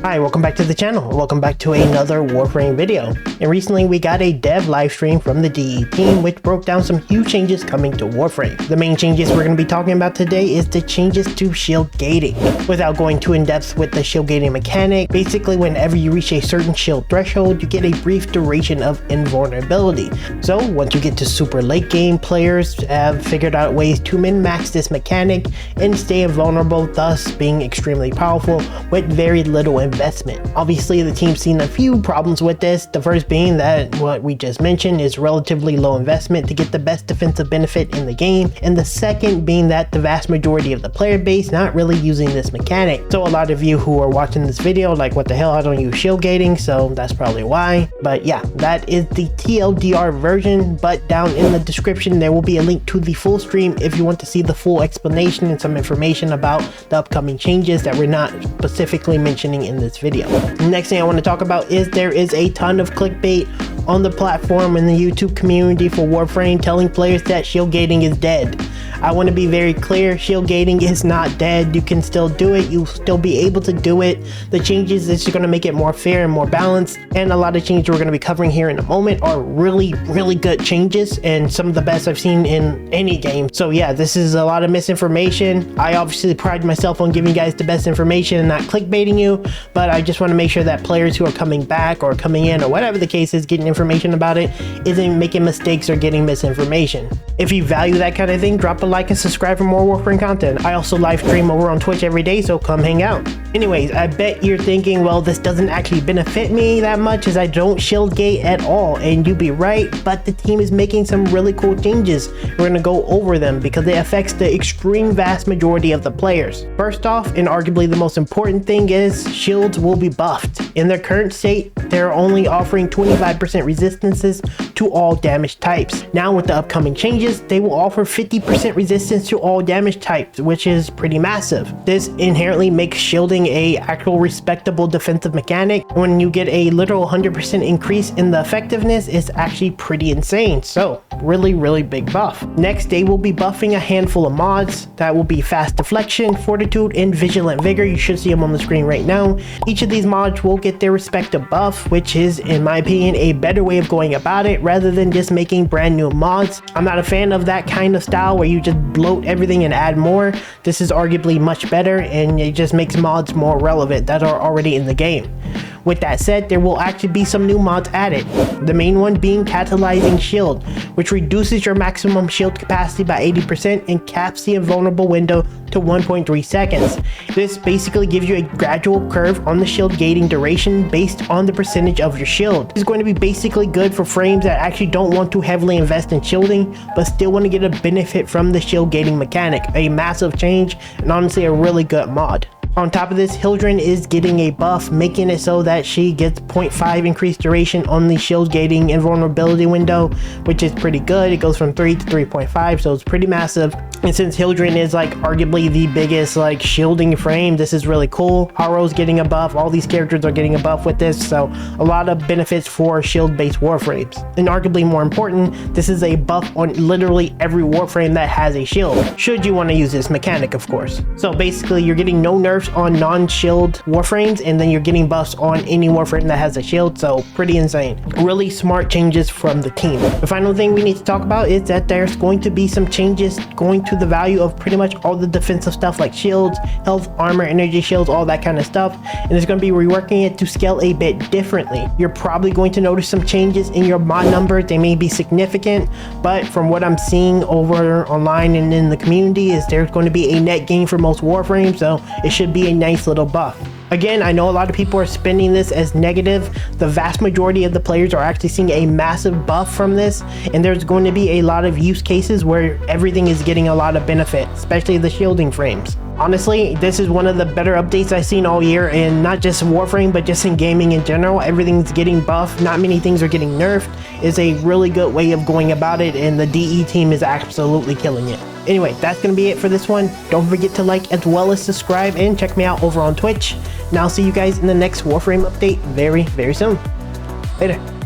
Hi, welcome back to the channel. Welcome back to another Warframe video. And recently we got a dev live stream from the DE team which broke down some huge changes coming to Warframe. The main changes we're going to be talking about today is the changes to shield gating. Without going too in depth with the shield gating mechanic, basically whenever you reach a certain shield threshold, you get a brief duration of invulnerability. So once you get to super late game, players have figured out ways to min-max this mechanic and stay invulnerable, thus being extremely powerful with very little investment. Obviously the team's seen a few problems with this, the first being that what we just mentioned is relatively low investment to get the best defensive benefit in the game, and the second being that the vast majority of the player base not really using this mechanic. So a lot of you who are watching this video like, what the hell, I don't use shield gating, so that's probably why. But yeah, that is the TLDR version, but down in the description there will be a link to the full stream if you want to see the full explanation and some information about the upcoming changes that we're not specifically mentioning in this video. Next thing I want to talk about is there is a ton of clickbait on the platform and the YouTube community for Warframe telling players that shield gating is dead. I want to be very clear, shield gating is not dead. You can still do it, you'll still be able to do it. The changes is just going to make it more fair and more balanced, and a lot of changes we're going to be covering here in a moment are really good changes and some of the best I've seen in any game. So yeah, this is a lot of misinformation. I obviously pride myself on giving you guys the best information and not clickbaiting you, but I just want to make sure that players who are coming back or coming in or whatever the case is getting information about it isn't making mistakes or getting misinformation. If you value that kind of thing, drop a like and subscribe for more Warframe content. I also live stream over on Twitch every day, so come hang out. Anyways, I bet you're thinking, well, this doesn't actually benefit me that much as I don't shield gate at all, and you'd be right, but the team is making some really cool changes. We're gonna go over them because it affects the extreme vast majority of the players. First off, and arguably the most important thing, is shields will be buffed. In their current state, they're only offering 25% resistances to all damage types. Now with the upcoming changes, they will offer 50% resistance to all damage types, which is pretty massive. This inherently makes shielding a actual respectable defensive mechanic. When you get a literal 100% increase in the effectiveness, it's actually pretty insane. So really big buff. Next, they will be buffing a handful of mods that will be fast deflection, fortitude, and vigilant vigor. You should see them on the screen right now. Each of these mods will get their respective buff, which is, in my opinion, a better way of going about it rather than just making brand new mods. I'm not a fan of that kind of style where you just bloat everything and add more. This is arguably much better, and it just makes mods more relevant that are already in the game. With that said, there will actually be some new mods added. The main one being Catalyzing Shield, which reduces your maximum shield capacity by 80% and caps the invulnerable window to 1.3 seconds. This basically gives you a gradual curve on the shield gating duration based on the percentage of your shield. This is going to be basically good for frames that actually don't want to heavily invest in shielding but still want to get a benefit from the shield gating mechanic. A massive change and honestly a really good mod. On top of this, Hildren is getting a buff, making it so that she gets 0.5 increased duration on the shield gating invulnerability window, which is pretty good. It goes from 3 to 3.5, so it's pretty massive. And since Hildren is like arguably the biggest like shielding frame, this is really cool. Haro's getting a buff, all these characters are getting a buff with this, so a lot of benefits for shield-based Warframes. And arguably more important, this is a buff on literally every Warframe that has a shield, should you want to use this mechanic, of course. So basically you're getting no nerfs on non-shield Warframes, and then you're getting buffs on any Warframe that has a shield, so pretty insane. Really smart changes from the team. The final thing we need to talk about is that there's going to be some changes going to the value of pretty much all the defensive stuff like shields, health, armor, energy shields, all that kind of stuff, and it's going to be reworking it to scale a bit differently. You're probably going to notice some changes in your mod numbers. They may be significant, but from what I'm seeing over online and in the community is there's going to be a net gain for most Warframes, so it should be a nice little buff. Again, I know a lot of people are spinning this as negative. The vast majority of the players are actually seeing a massive buff from this, and there's going to be a lot of use cases where everything is getting a lot of benefit, especially the shielding frames. Honestly, this is one of the better updates I've seen all year, and not just Warframe, but just in gaming in general. Everything's getting buffed, not many things are getting nerfed. It's a really good way of going about it, and the DE team is absolutely killing it. Anyway, that's gonna be it for this one. Don't forget to like as well as subscribe, and check me out over on Twitch. And I'll see you guys in the next Warframe update very soon. Later.